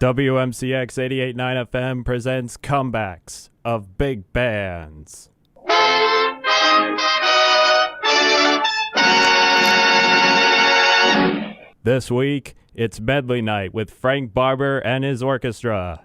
WMCX 88.9 FM presents comebacks of big bands. This week, it's Medley night with Frank Barber and his orchestra.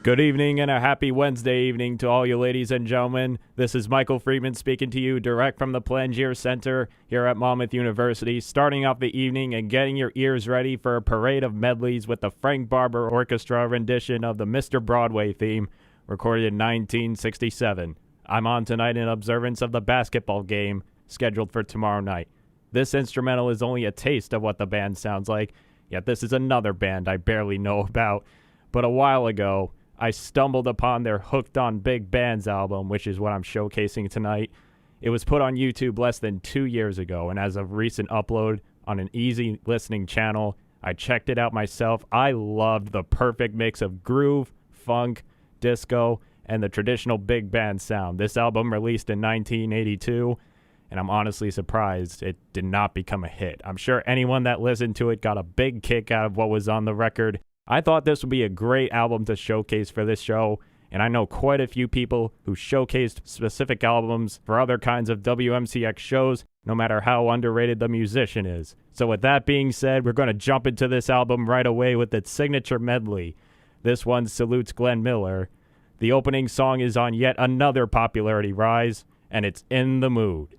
Good evening and a happy Wednesday evening to all you ladies and gentlemen. This is Michael Friedman speaking to you direct from the Plangier Center here at Monmouth University, starting off the evening and getting your ears ready for a parade of medleys with the Frank Barber Orchestra rendition of the Mr. Broadway Theme, recorded in 1967. I'm on tonight in observance of the basketball game scheduled for tomorrow night. This instrumental is only a taste of what the band sounds like, yet this is another band I barely know about. But a while ago, I stumbled upon their Hooked on Big Bands album, which is what I'm showcasing tonight. It was put on YouTube less than 2 years ago, and as of recent upload on an easy listening channel, I checked it out myself. I loved the perfect mix of groove, funk, disco, and the traditional big band sound. This album released in 1982, and I'm honestly surprised it did not become a hit. I'm sure anyone that listened to it got a big kick out of what was on the record. I thought this would be a great album to showcase for this show, and I know quite a few people who showcased specific albums for other kinds of WMCX shows, no matter how underrated the musician is. So with that being said, we're going to jump into this album right away with its signature medley. This one salutes Glenn Miller. The opening song is on yet another popularity rise, and it's In the Mood.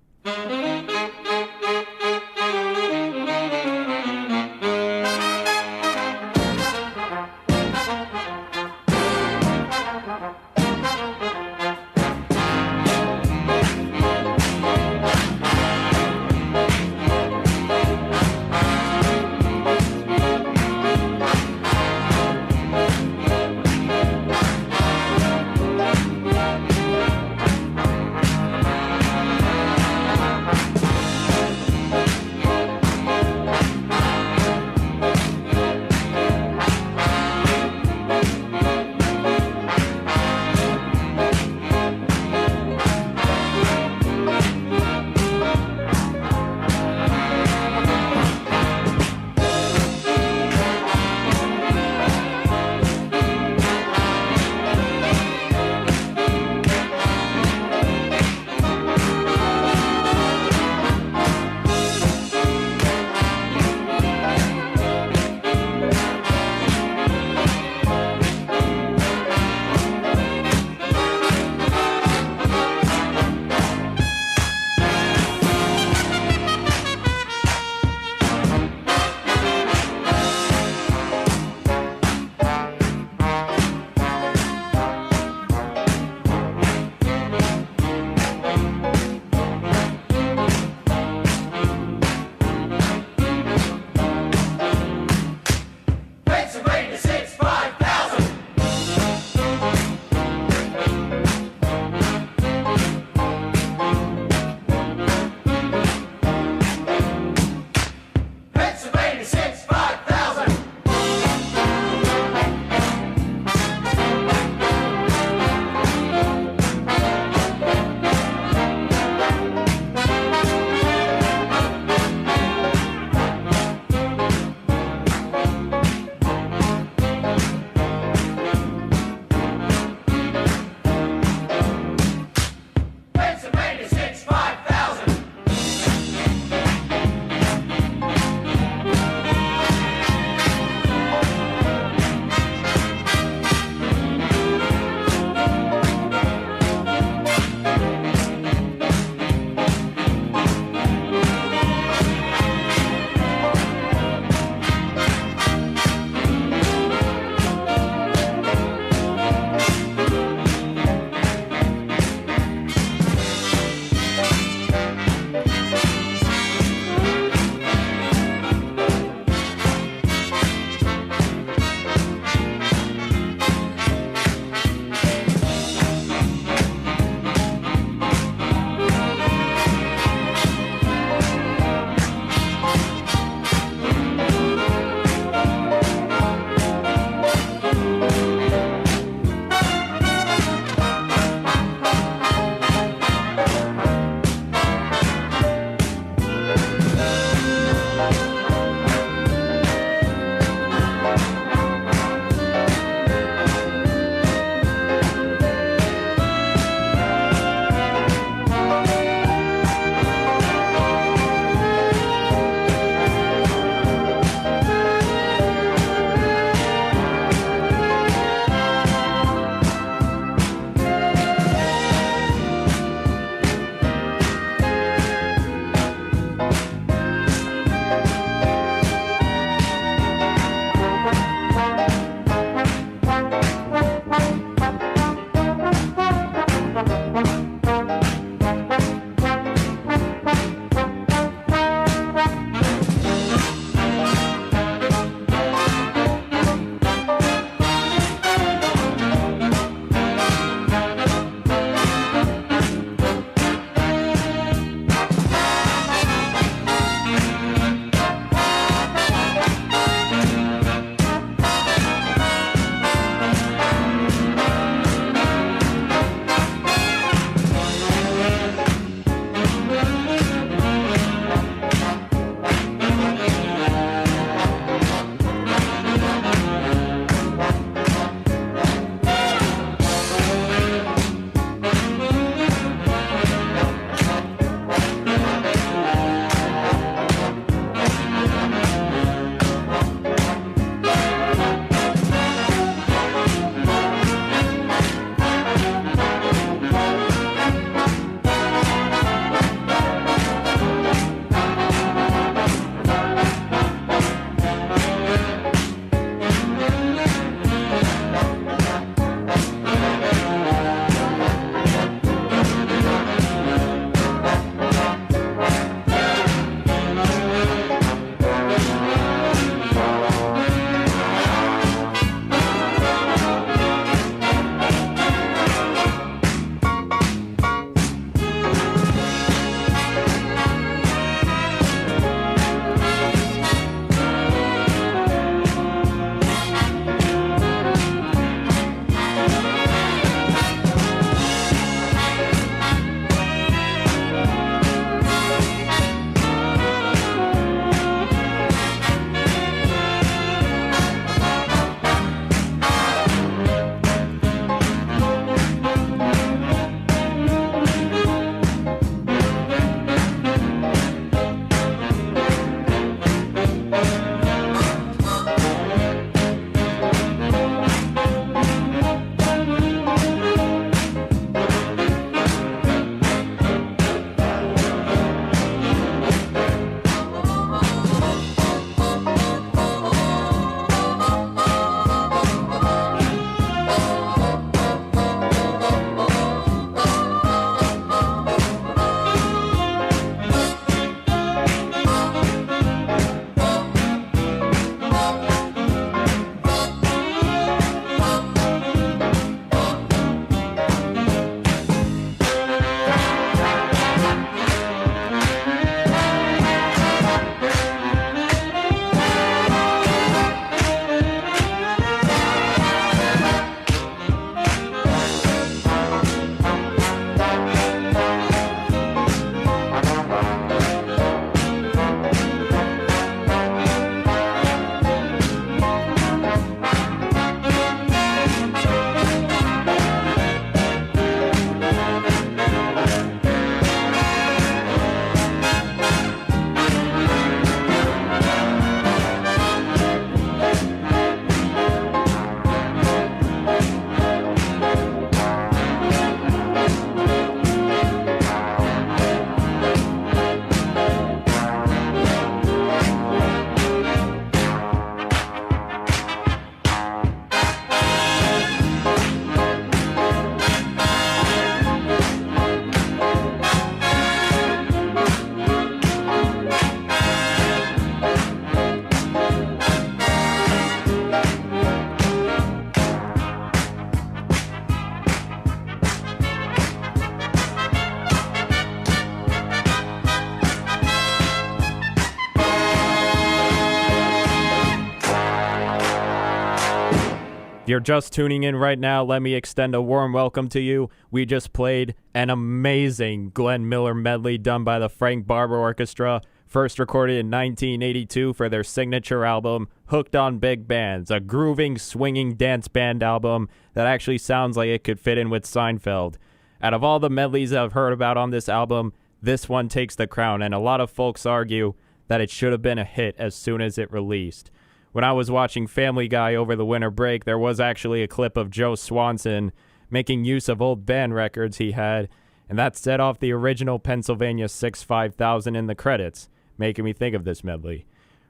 If you're just tuning in right now, let me extend a warm welcome to you. We just played an amazing Glenn Miller medley done by the Frank Barber Orchestra, first recorded in 1982 for their signature album, Hooked on Big Bands, a grooving, swinging dance band album that actually sounds like it could fit in with Seinfeld. Out of all the medleys I've heard about on this album, this one takes the crown, and a lot of folks argue that it should have been a hit as soon as it released. When I was watching Family Guy over the winter break, there was actually a clip of Joe Swanson making use of old band records he had, and that set off the original Pennsylvania 6-5000 in the credits, making me think of this medley.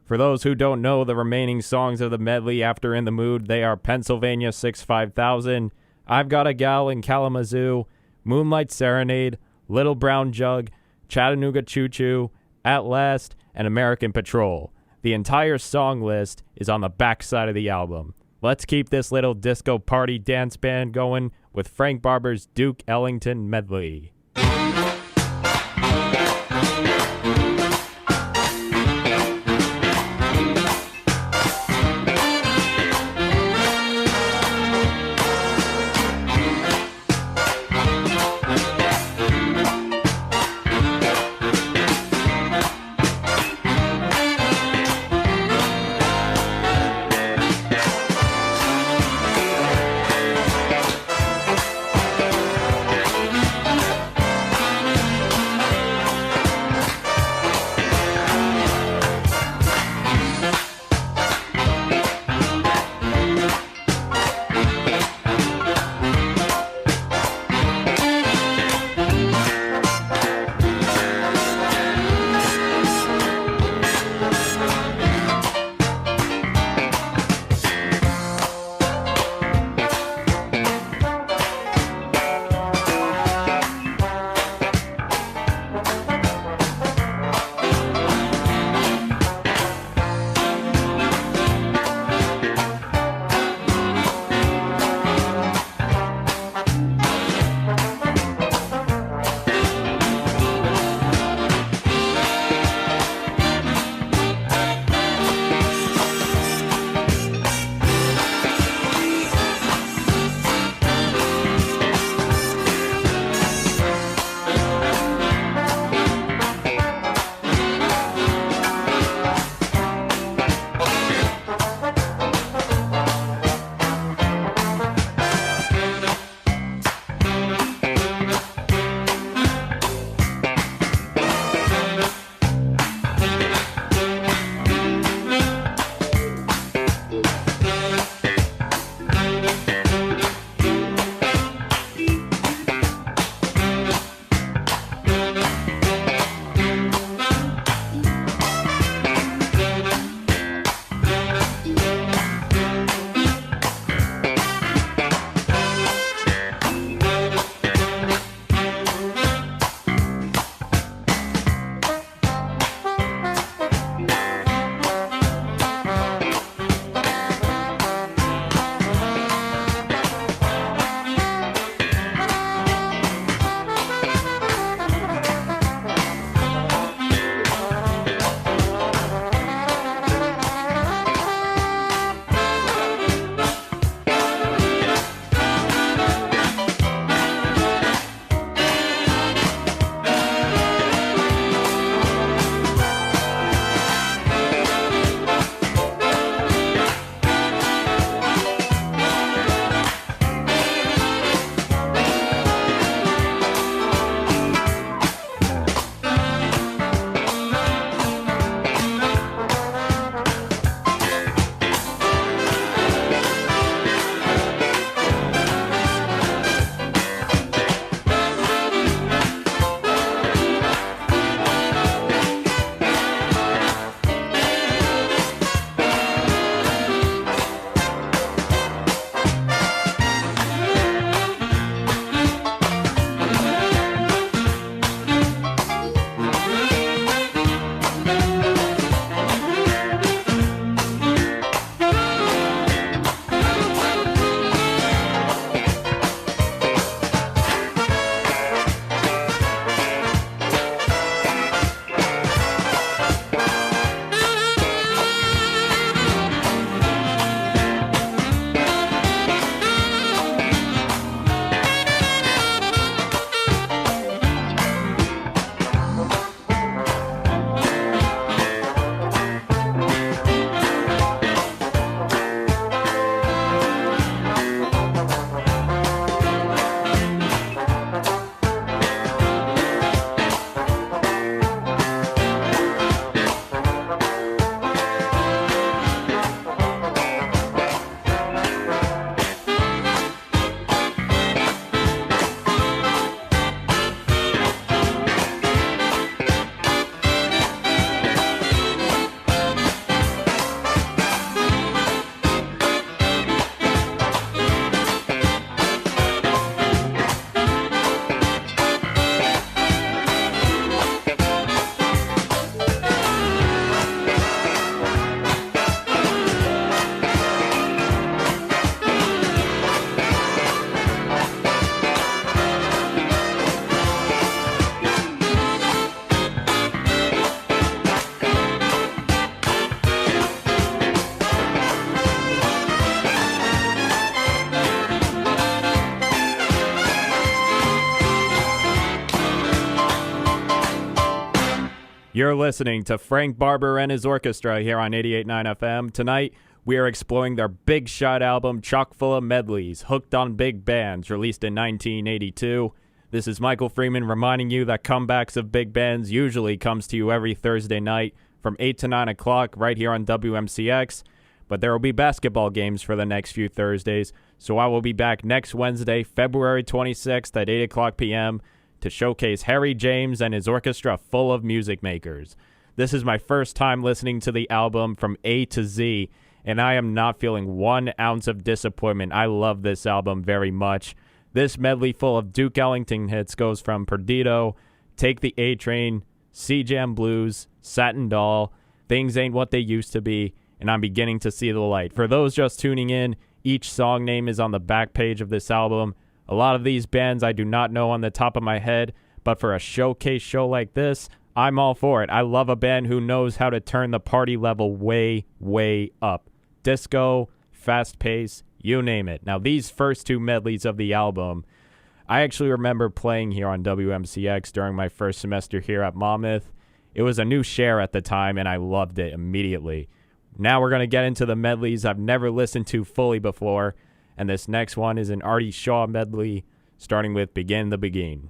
For those who don't know the remaining songs of the medley after In the Mood, they are Pennsylvania 6-5000, I've Got a Gal in Kalamazoo, Moonlight Serenade, Little Brown Jug, Chattanooga Choo Choo, At Last, and American Patrol. The entire song list is on the back side of the album. Let's keep this little disco party dance band going with Frank Barber's Duke Ellington medley. You're listening to Frank Barber and his orchestra here on 88.9 FM. Tonight, we are exploring their big shot album, chock full of medleys, hooked on big bands, released in 1982. This is Michael Freeman reminding you that Comebacks of Big Bands usually comes to you every Thursday night from 8 to 9 o'clock right here on WMCX. But there will be basketball games for the next few Thursdays, so I will be back next Wednesday, February 26th at 8 o'clock p.m., to showcase Harry James and his orchestra full of music makers. This is my first time listening to the album from A to Z, and I am not feeling 1 ounce of disappointment. I love this album very much. This medley full of Duke Ellington hits goes from Perdido, Take the A Train, Sea Jam Blues, Satin Doll, Things Ain't What They Used to Be, and I'm beginning to see the light. For those just tuning in, each song name is on the back page of this album. A lot of these bands I do not know on the top of my head, but for a showcase show like this, I'm all for it. I love a band who knows how to turn the party level way, way up. Disco, fast pace, you name it. Now, these first 2 medleys of the album, I actually remember playing here on WMCX during my first semester here at Monmouth. It was a new share at the time, and I loved it immediately. Now we're going to get into the medleys I've never listened to fully before. And this next one is an Artie Shaw medley, starting with Begin the Begin.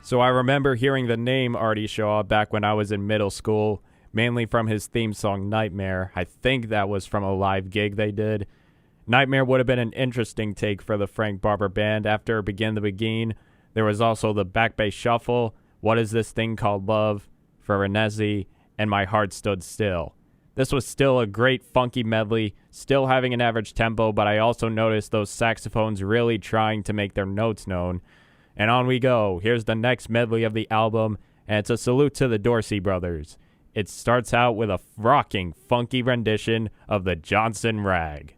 So I remember hearing the name Artie show up back when I was in middle school, mainly from his theme song Nightmare. I think that was from a live gig they did. Nightmare would have been an interesting take for the Frank Barber Band after Begin the Begin. There was also the Back Bay Shuffle, What Is This Thing Called Love, for Renesi, and My Heart Stood Still. This was still a great funky medley, still having an average tempo, but I also noticed those saxophones really trying to make their notes known. And on we go. Here's the next medley of the album, and it's a salute to the Dorsey brothers. It starts out with a rocking, funky rendition of the Johnson Rag.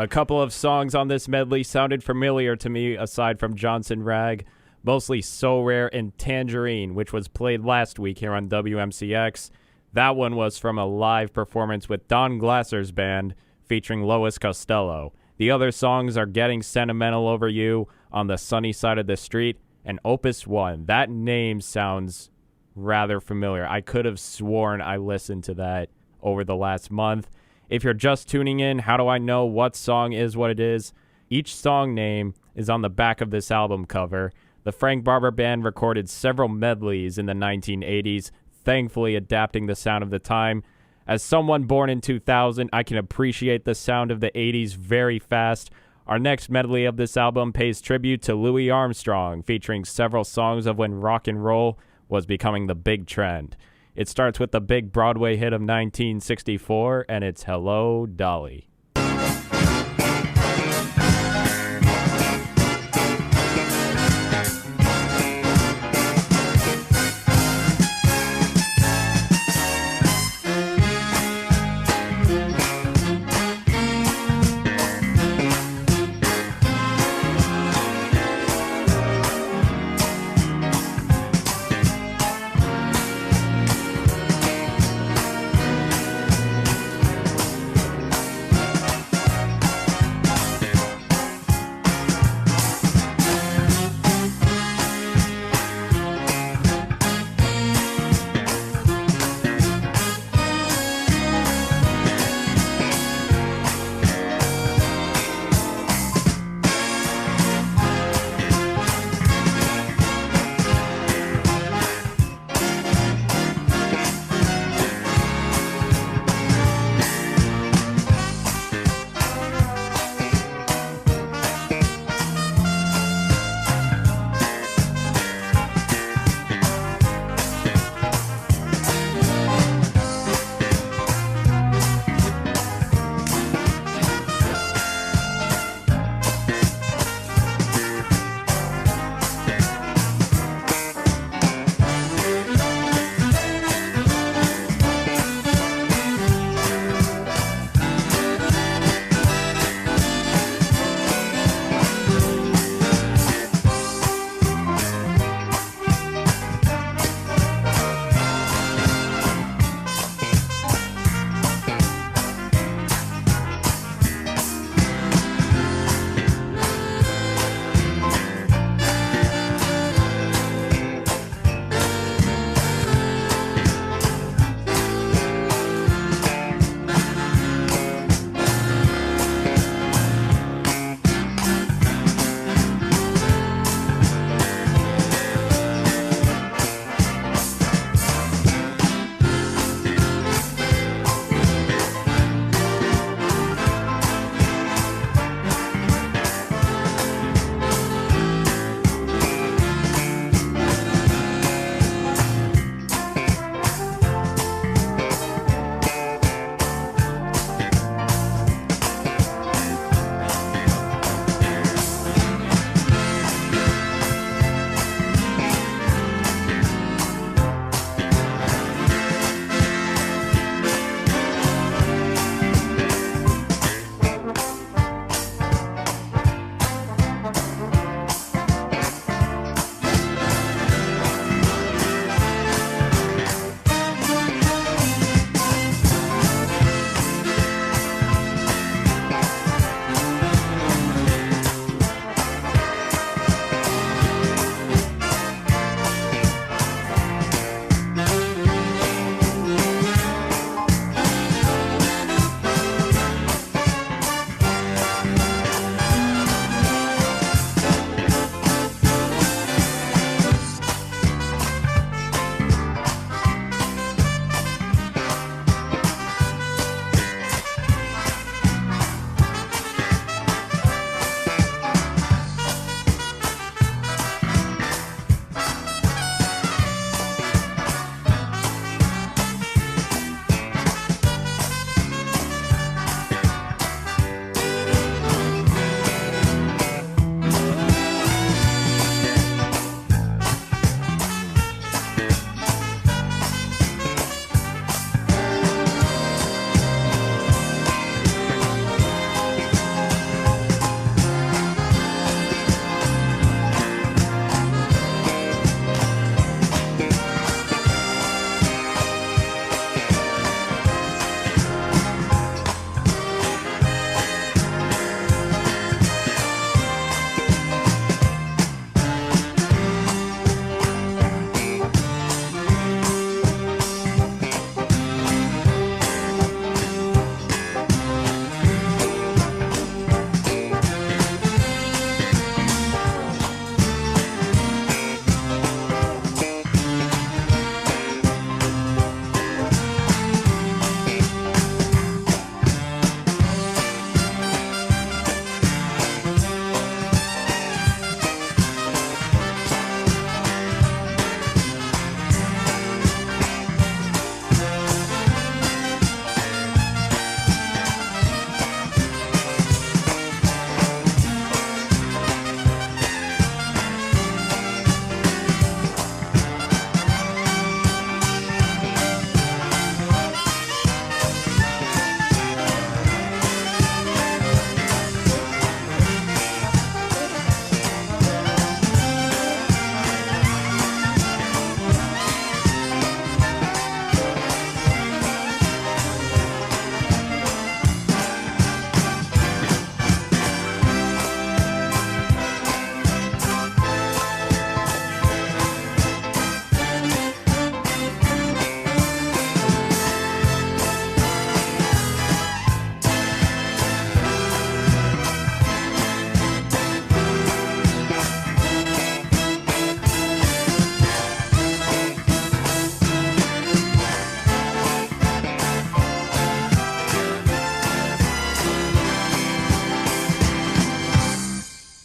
A couple of songs on this medley sounded familiar to me aside from Johnson Rag, mostly So Rare and Tangerine, which was played last week here on WMCX. That one was from a live performance with Don Glasser's band featuring Lois Costello. The other songs are Getting Sentimental Over You, On the Sunny Side of the Street, and Opus 1. That name sounds rather familiar. I could have sworn I listened to that over the last month. If you're just tuning in, how do I know what song is what it is? Each song name is on the back of this album cover. The Frank Barber Band recorded several medleys in the 1980s, thankfully adapting the sound of the time. As someone born in 2000, I can appreciate the sound of the 80s very fast. Our next medley of this album pays tribute to Louis Armstrong, featuring several songs of when rock and roll was becoming the big trend. It starts with the big Broadway hit of 1964, and it's Hello, Dolly.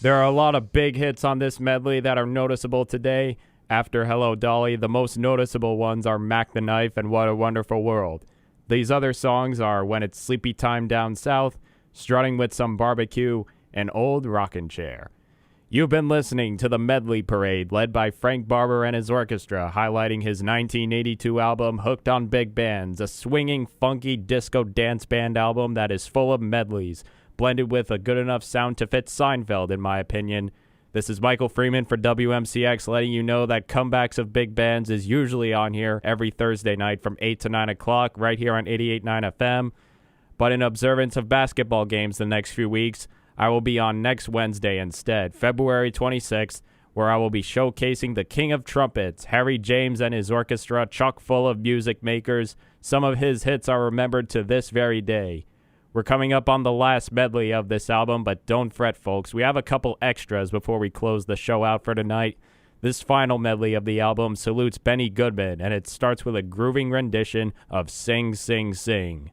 There are a lot of big hits on this medley that are noticeable today. After Hello Dolly, the most noticeable ones are Mac the Knife and What a Wonderful World. These other songs are When It's Sleepy Time Down South, Strutting with Some Barbecue, and Old Rockin' Chair. You've been listening to the Medley Parade led by Frank Barber and his orchestra, highlighting his 1982 album Hooked on Big Bands, a swinging, funky disco dance band album that is full of medleys, blended with a good enough sound to fit Seinfeld, in my opinion. This is Michael Freeman for WMCX, letting you know that Comebacks of Big Bands is usually on here every Thursday night from 8 to 9 o'clock, right here on 88.9 FM. But in observance of basketball games the next few weeks, I will be on next Wednesday instead, February 26th, where I will be showcasing the King of Trumpets, Harry James and his orchestra, chock full of music makers. Some of his hits are remembered to this very day. We're coming up on the last medley of this album, but don't fret, folks. We have a couple extras before we close the show out for tonight. This final medley of the album salutes Benny Goodman, and it starts with a grooving rendition of Sing, Sing, Sing.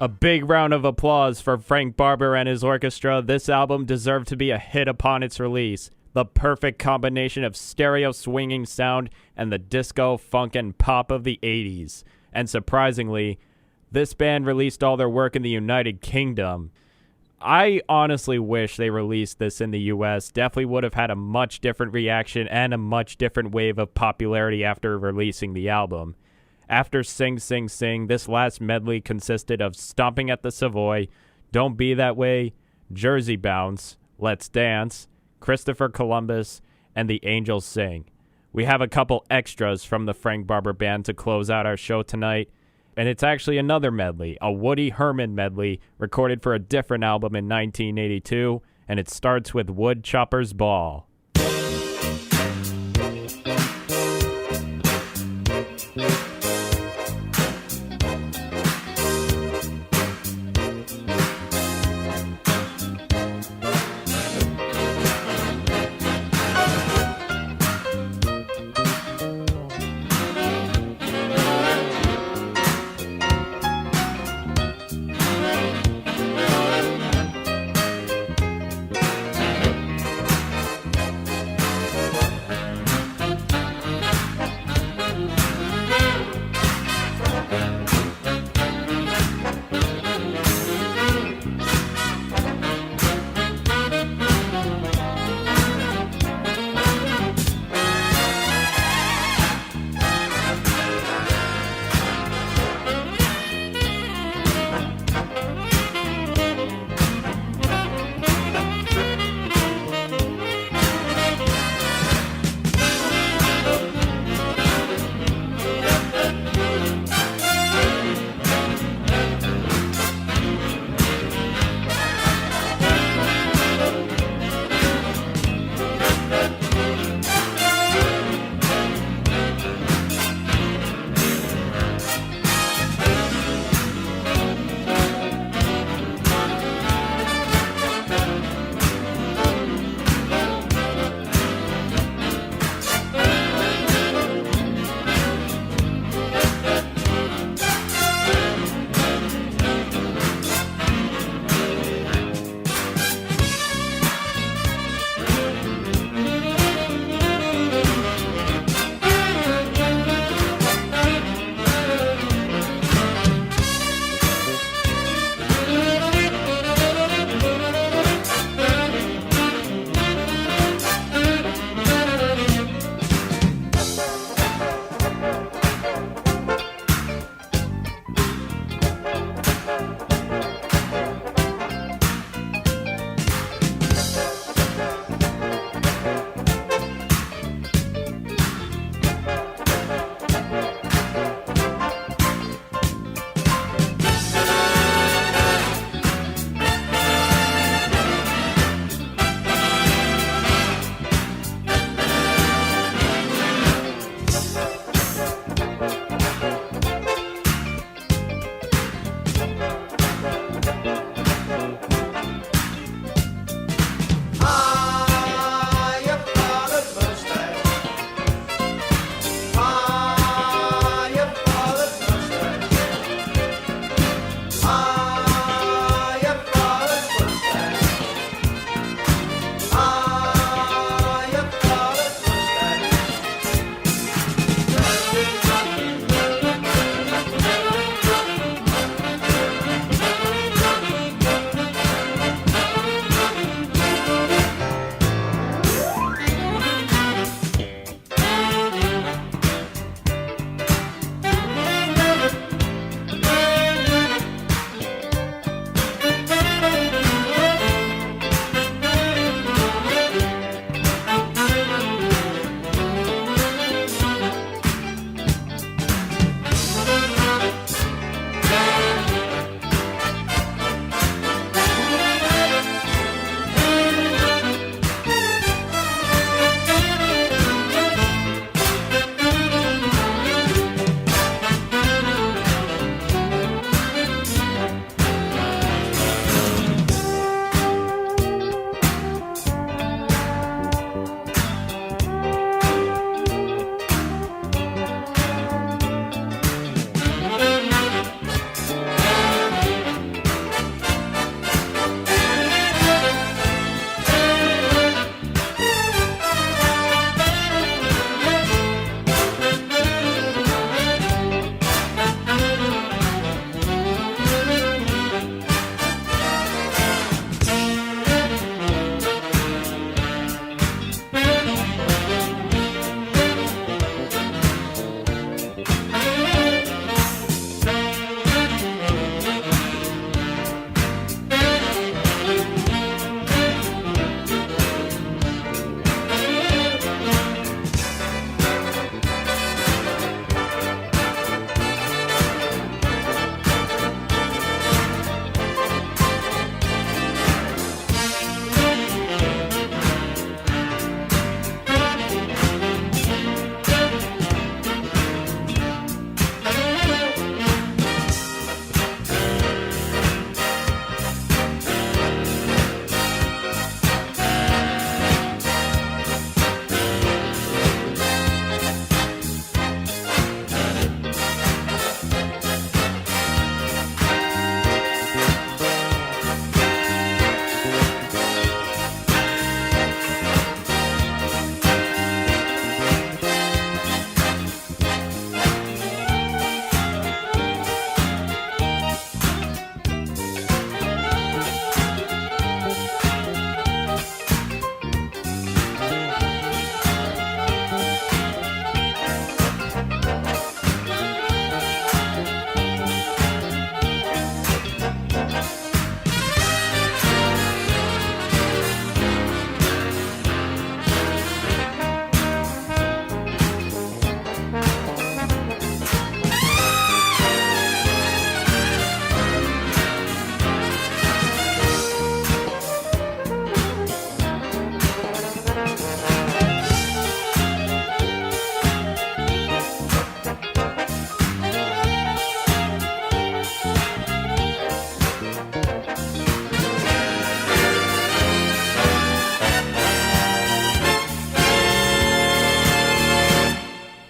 A big round of applause for Frank Barber and his orchestra. This album deserved to be a hit upon its release. The perfect combination of stereo swinging sound and the disco, funk, and pop of the 80s. And surprisingly, this band released all their work in the United Kingdom. I honestly wish they released this in the US. Definitely would have had a much different reaction and a much different wave of popularity after releasing the album. After Sing, Sing, Sing, this last medley consisted of Stomping at the Savoy, Don't Be That Way, Jersey Bounce, Let's Dance, Christopher Columbus, and The Angels Sing. We have a couple extras from the Frank Barber Band to close out our show tonight, and it's actually another medley, a Woody Herman medley recorded for a different album in 1982, and it starts with Woodchopper's Ball.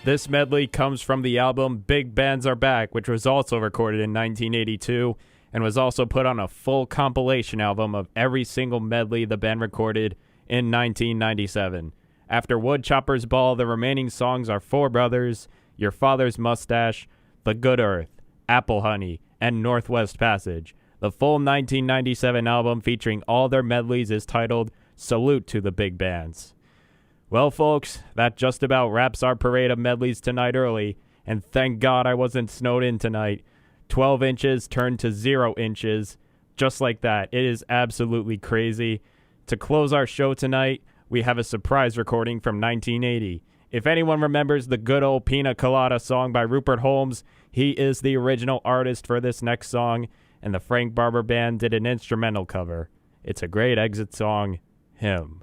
This medley comes from the album Big Bands Are Back, which was also recorded in 1982 and was also put on a full compilation album of every single medley the band recorded in 1997. After Woodchopper's Ball, the remaining songs are Four Brothers, Your Father's Mustache, The Good Earth, Apple Honey, and Northwest Passage. The full 1997 album featuring all their medleys is titled Salute to the Big Bands. Well, folks, that just about wraps our parade of medleys tonight early, and thank God I wasn't snowed in tonight. 12 inches turned to 0 inches, just like that. It is absolutely crazy. To close our show tonight, we have a surprise recording from 1980. If anyone remembers the good old Pina Colada song by Rupert Holmes, he is the original artist for this next song, and the Frank Barber Band did an instrumental cover. It's a great exit song, Hymn.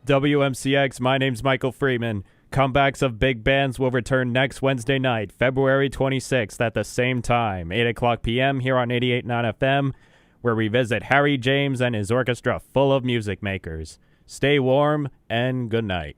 WMCX, my name's Michael Freeman. Comebacks of big bands will return next Wednesday night, February 26th at the same time, 8 o'clock p.m. here on 88.9 FM, where we visit Harry James and his orchestra full of music makers. Stay warm and good night.